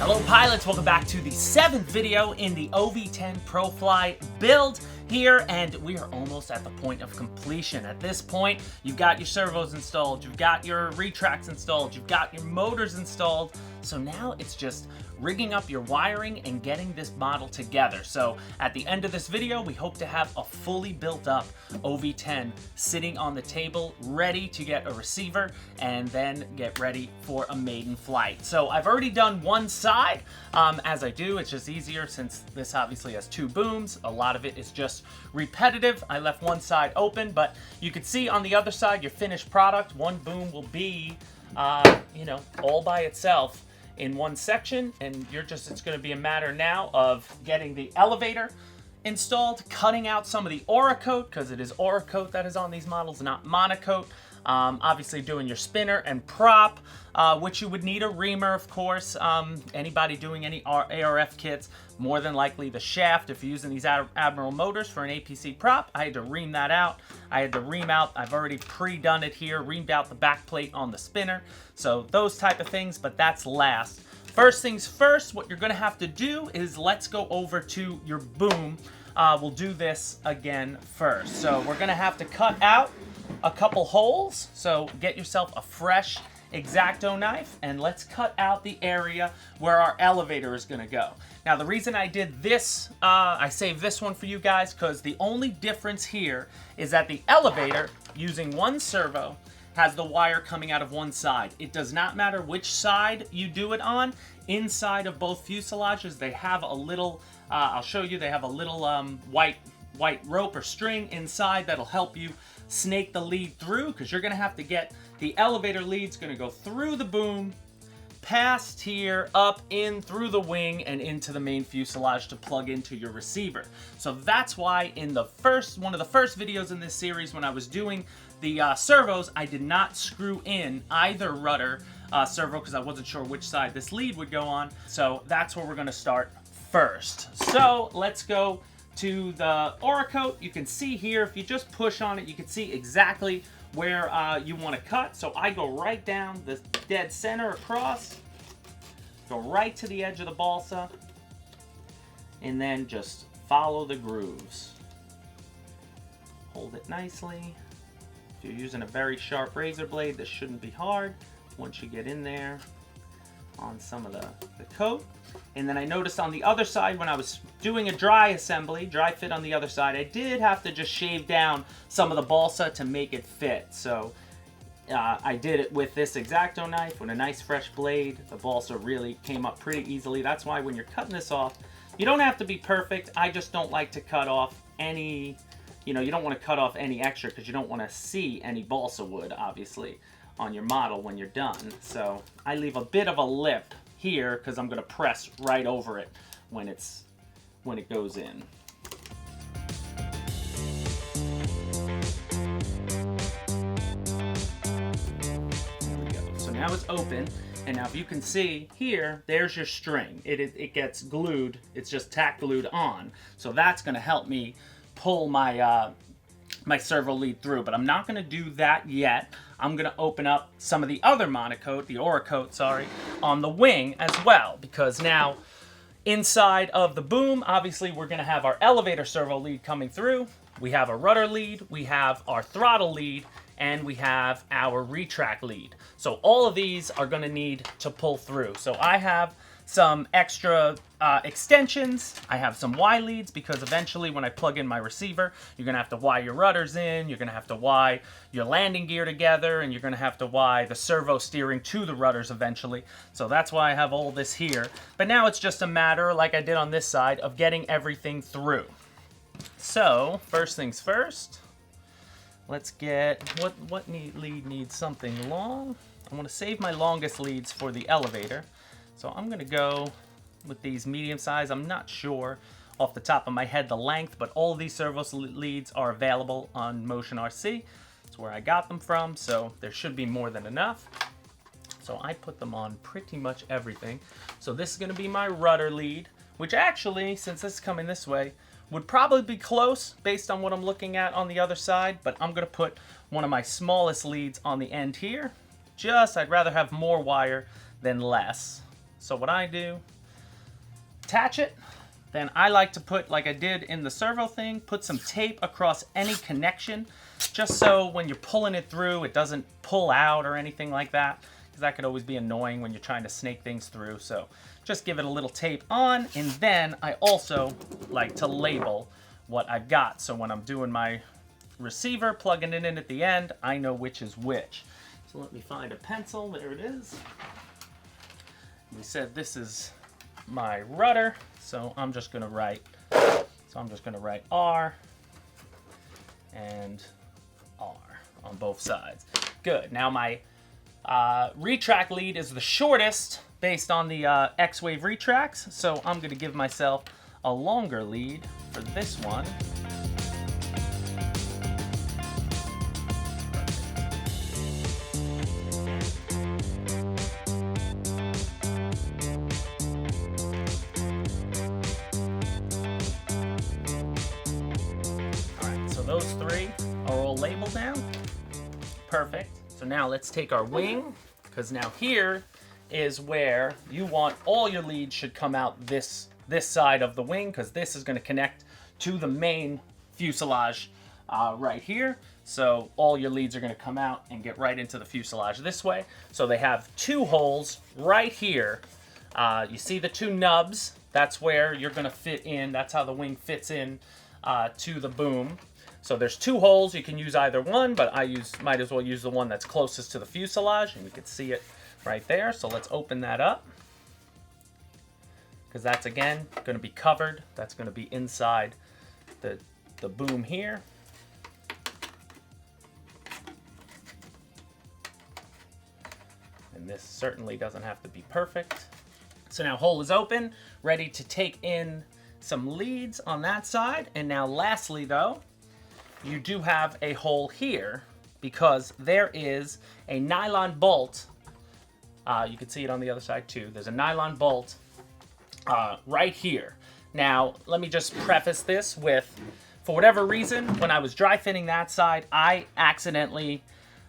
Hello pilots, welcome back to the 7th video in the OV-10 ProFly build here, and we are almost at the point of completion. At this point, you've got your servos installed, you've got your retracts installed, you've got your motors installed, so now it's just rigging up your wiring and getting this model together. So at the end of this video, we hope to have a fully built up OV-10 sitting on the table, ready to get a receiver and then get ready for a maiden flight. So I've already done one side. As I do, it's just easier since this obviously has two booms. A lot of it is just repetitive. I left one side open, but you can see on the other side your finished product. One boom will be, all by itself in one section, and it's going to be a matter now of getting the elevator installed, cutting out some of the Oracoat, because it is Oracoat that is on these models, not Monocoat. Obviously doing your spinner and prop, which you would need a reamer, of course. Anybody doing any ARF kits, more than likely the shaft, if you're using these Admiral motors for an APC prop, I had to ream that out. I had to ream out, I've already pre-done it here, reamed out the back plate on the spinner. So those type of things, but that's last. First things first, what you're gonna have to do is let's go over to your boom. We'll do this again first. So we're gonna have to cut out a couple holes, so get yourself a fresh X-Acto knife and let's cut out the area where our elevator is going to go. Now the reason I did this, I saved this one for you guys, because the only difference here is that the elevator, using one servo, has the wire coming out of one side. It does not matter which side you do it on. Inside of both fuselages, they have a little, I'll show you, they have a little white rope or string inside that'll help you snake the lead through, because you're going to have to get the elevator lead's going to go through the boom, past here, up, in, through the wing, and into the main fuselage to plug into your receiver. So that's why in the one of the first videos in this series, when I was doing the servos, I did not screw in either rudder servo because I wasn't sure which side this lead would go on. So that's where we're going to start first. So let's go to the Oracoat. You can see here, if you just push on it, you can see exactly where you want to cut. So I go right down the dead center across, go right to the edge of the balsa, and then just follow the grooves. Hold it nicely. If you're using a very sharp razor blade, this shouldn't be hard once you get in there on some of the coat. And then I noticed on the other side, when I was doing a dry assembly, dry fit on the other side, I did have to just shave down some of the balsa to make it fit. So I did it with this X-Acto knife with a nice fresh blade. The balsa really came up pretty easily. That's why when you're cutting this off, you don't have to be perfect. I just don't like to cut off any, you don't want to cut off any extra because you don't want to see any balsa wood, obviously, on your model when you're done. So I leave a bit of a lip here because I'm going to press right over it when it goes in. There we go. So now it's open, and now if you can see here, there's your string. It gets glued. It's just tack glued on. So that's going to help me pull my my servo lead through, but I'm not going to do that yet. I'm going to open up some of the other Monocoat, the Oracoat, sorry, on the wing as well, because now inside of the boom, obviously we're going to have our elevator servo lead coming through. We have a rudder lead, we have our throttle lead, and we have our retract lead. So all of these are going to need to pull through. So I have some extra extensions. I have some Y leads because eventually when I plug in my receiver, you're going to have to Y your rudders in, you're going to have to Y your landing gear together, and you're going to have to Y the servo steering to the rudders eventually. So that's why I have all this here. But now it's just a matter, like I did on this side, of getting everything through. So first things first, let's get, what lead needs something long? I want to save my longest leads for the elevator. So I'm going to go with these medium size. I'm not sure off the top of my head the length, but all of these servo leads are available on Motion RC. That's where I got them from, so there should be more than enough. So I put them on pretty much everything. So this is going to be my rudder lead, which actually, since this is coming this way, would probably be close based on what I'm looking at on the other side, but I'm going to put one of my smallest leads on the end here. I'd rather have more wire than less. So what I do attach it, then I like to put, like I did in the servo thing, put some tape across any connection, just so when you're pulling it through, it doesn't pull out or anything like that, because that could always be annoying when you're trying to snake things through. So just give it a little tape on, and then I also like to label what I've got. So when I'm doing my receiver, plugging it in at the end, I know which is which. So let me find a pencil. There it is. We said this is my rudder, so I'm just gonna write R and R on both sides. Good. Now my retract lead is the shortest based on the X-Wave retracts, so I'm gonna give myself a longer lead for this one. Those three are all labeled now. Perfect. So now let's take our wing, because now here is where you want all your leads should come out this side of the wing, because this is going to connect to the main fuselage right here. So all your leads are going to come out and get right into the fuselage this way. So they have two holes right here. You see the two nubs. That's where you're going to fit in. That's how the wing fits in to the boom. So there's two holes. You can use either one, but I might as well use the one that's closest to the fuselage, and you can see it right there. So let's open that up, because that's, again, going to be covered. That's going to be inside the boom here. And this certainly doesn't have to be perfect. So now hole is open, ready to take in some leads on that side. And now lastly, though, you do have a hole here, because there is a nylon bolt. You can see it on the other side too. There's a nylon bolt right here. Now, let me just preface this with, for whatever reason, when I was dry fitting that side, I accidentally,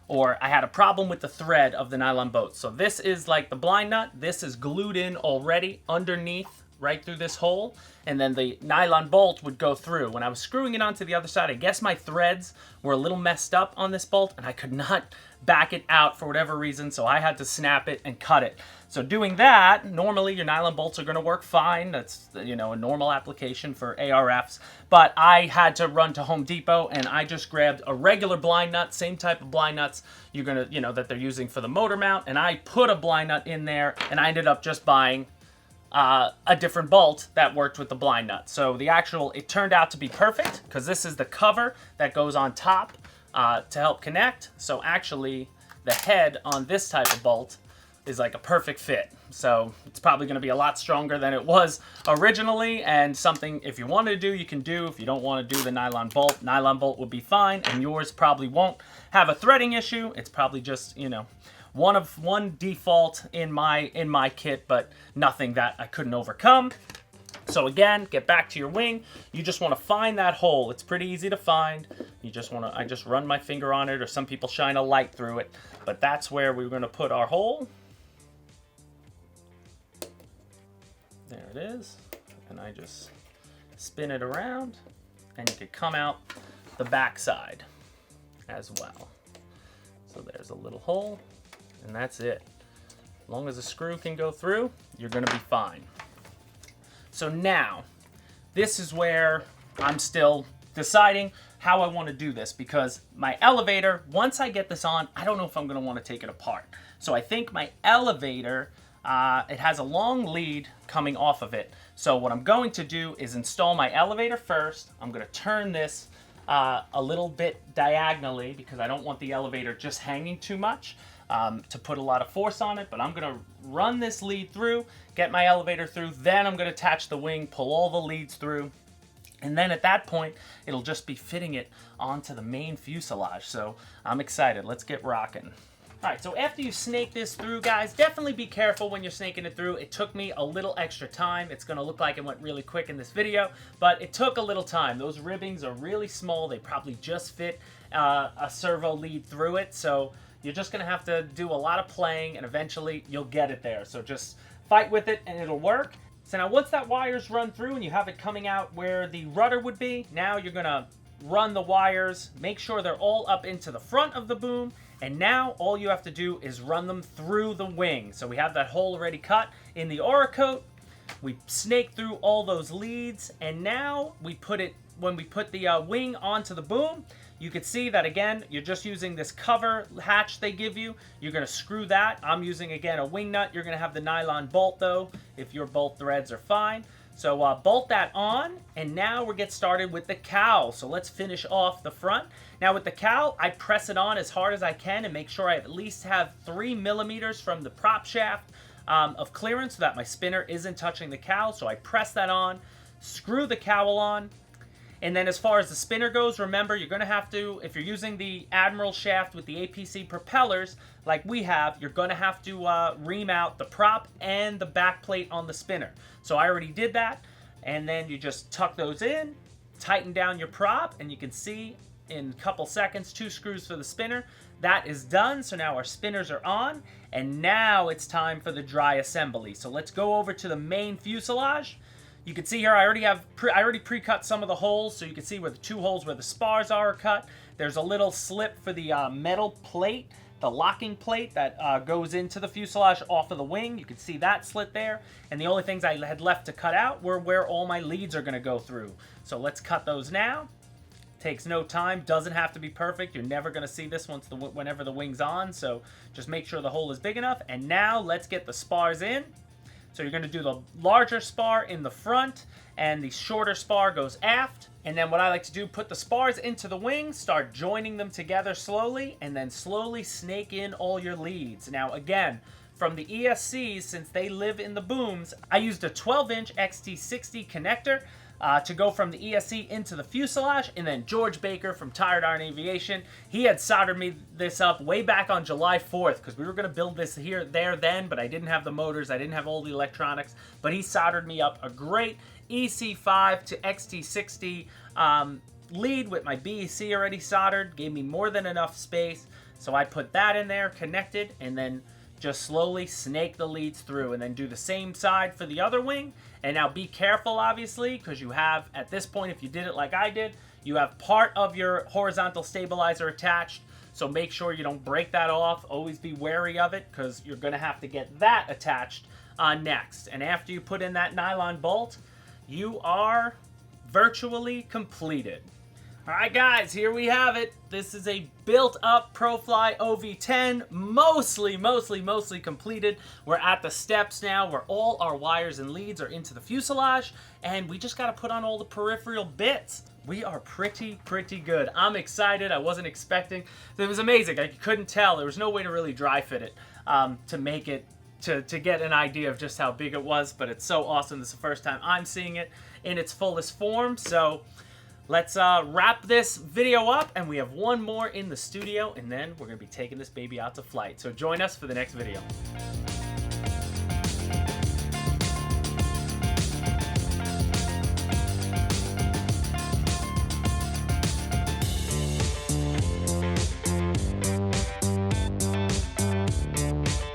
or I had a problem with the thread of the nylon bolt. So this is like the blind nut. This is glued in already underneath, right through this hole, and then the nylon bolt would go through. When I was screwing it onto the other side, I guess my threads were a little messed up on this bolt, and I could not back it out for whatever reason, so I had to snap it and cut it. So doing that, normally your nylon bolts are going to work fine. That's, you know, a normal application for ARFs, but I had to run to Home Depot, and I just grabbed a regular blind nut, same type of blind nuts you're gonna, you know, that they're using for the motor mount, and I put a blind nut in there, and I ended up just buying a different bolt that worked with the blind nut. So it turned out to be perfect, because this is the cover that goes on top to help connect. So actually, the head on this type of bolt is like a perfect fit. So it's probably going to be a lot stronger than it was originally, and something, if you want to do, you can do. If you don't want to do the nylon bolt would be fine, and yours probably won't have a threading issue. It's probably just, you know, one default in my kit, but nothing that I couldn't overcome. So again, get back to your wing. You just want to find that hole. It's pretty easy to find. You just want to, I just run my finger on it, or some people shine a light through it. But that's where we're going to put our hole. There it is. And I just spin it around, and you could come out the back side as well. So there's a little hole. And that's it. As long as the screw can go through, you're going to be fine. So now, this is where I'm still deciding how I want to do this, because my elevator, once I get this on, I don't know if I'm going to want to take it apart. So I think my elevator, it has a long lead coming off of it. So what I'm going to do is install my elevator first. I'm going to turn this a little bit diagonally, because I don't want the elevator just hanging too much. To put a lot of force on it, but I'm going to run this lead through, get my elevator through, then I'm going to attach the wing, pull all the leads through, and then at that point, it'll just be fitting it onto the main fuselage. So I'm excited. Let's get rocking. All right, so after you snake this through, guys, definitely be careful when you're snaking it through. It took me a little extra time. It's going to look like it went really quick in this video, but it took a little time. Those ribbings are really small. They probably just fit a servo lead through it, so you're just going to have to do a lot of playing, and eventually you'll get it there. So just fight with it, and it'll work. So now once that wire's run through and you have it coming out where the rudder would be, now you're gonna run the wires, make sure they're all up into the front of the boom, and now all you have to do is run them through the wing. So we have that hole already cut in the Oracoat. We snake through all those leads, and now we put it, when we put the wing onto the boom, you can see that again, you're just using this cover hatch they give you. You're going to screw that. I'm using, again, a wing nut. You're going to have the nylon bolt, though, if your bolt threads are fine. So bolt that on, and now we'll get started with the cowl. So let's finish off the front. Now with the cowl, I press it on as hard as I can and make sure I at least have 3 millimeters from the prop shaft of clearance so that my spinner isn't touching the cowl. So I press that on, screw the cowl on. And then as far as the spinner goes, remember, you're going to have to, if you're using the Admiral shaft with the APC propellers, like we have, you're going to have to ream out the prop and the back plate on the spinner. So I already did that. And then you just tuck those in, tighten down your prop, and you can see in a couple seconds, 2 screws for the spinner. That is done. So now our spinners are on. And now it's time for the dry assembly. So let's go over to the main fuselage. You can see here I already pre-cut some of the holes, so you can see where the 2 holes where the spars are cut. There's a little slip for the metal plate, the locking plate that goes into the fuselage off of the wing. You can see that slit there. And the only things I had left to cut out were where all my leads are going to go through. So let's cut those now. Takes no time, doesn't have to be perfect. You're never going to see this whenever the wing's on, so just make sure the hole is big enough. And now let's get the spars in. So you're going to do the larger spar in the front, and the shorter spar goes aft. And then what I like to do, put the spars into the wing, start joining them together slowly, and then slowly snake in all your leads. Now again, from the ESCs, since they live in the booms, I used a 12-inch XT60 connector to go from the ESC into the fuselage. And then George Baker from Tired Iron Aviation, he had soldered me this up way back on July 4th because we were going to build this there then, but I didn't have the motors, I didn't have all the electronics, but he soldered me up a great EC5 to XT60 lead with my BEC already soldered, gave me more than enough space. So I put that in there, connected, and then just slowly snake the leads through, and then do the same side for the other wing. And now be careful, obviously, because you have, at this point, if you did it like I did, you have part of your horizontal stabilizer attached. So make sure you don't break that off. Always be wary of it, because you're going to have to get that attached next. And after you put in that nylon bolt, you are virtually completed. Alright guys, here we have it. This is a built-up ProFly OV-10, mostly completed. We're at the steps now where all our wires and leads are into the fuselage, and we just got to put on all the peripheral bits. We are pretty good. I'm excited. I wasn't expecting. It was amazing. I couldn't tell. There was no way to really dry fit it to make it, to get an idea of just how big it was, but it's so awesome. This is the first time I'm seeing it in its fullest form, so let's wrap this video up, and we have one more in the studio, and then we're going to be taking this baby out to flight. So join us for the next video.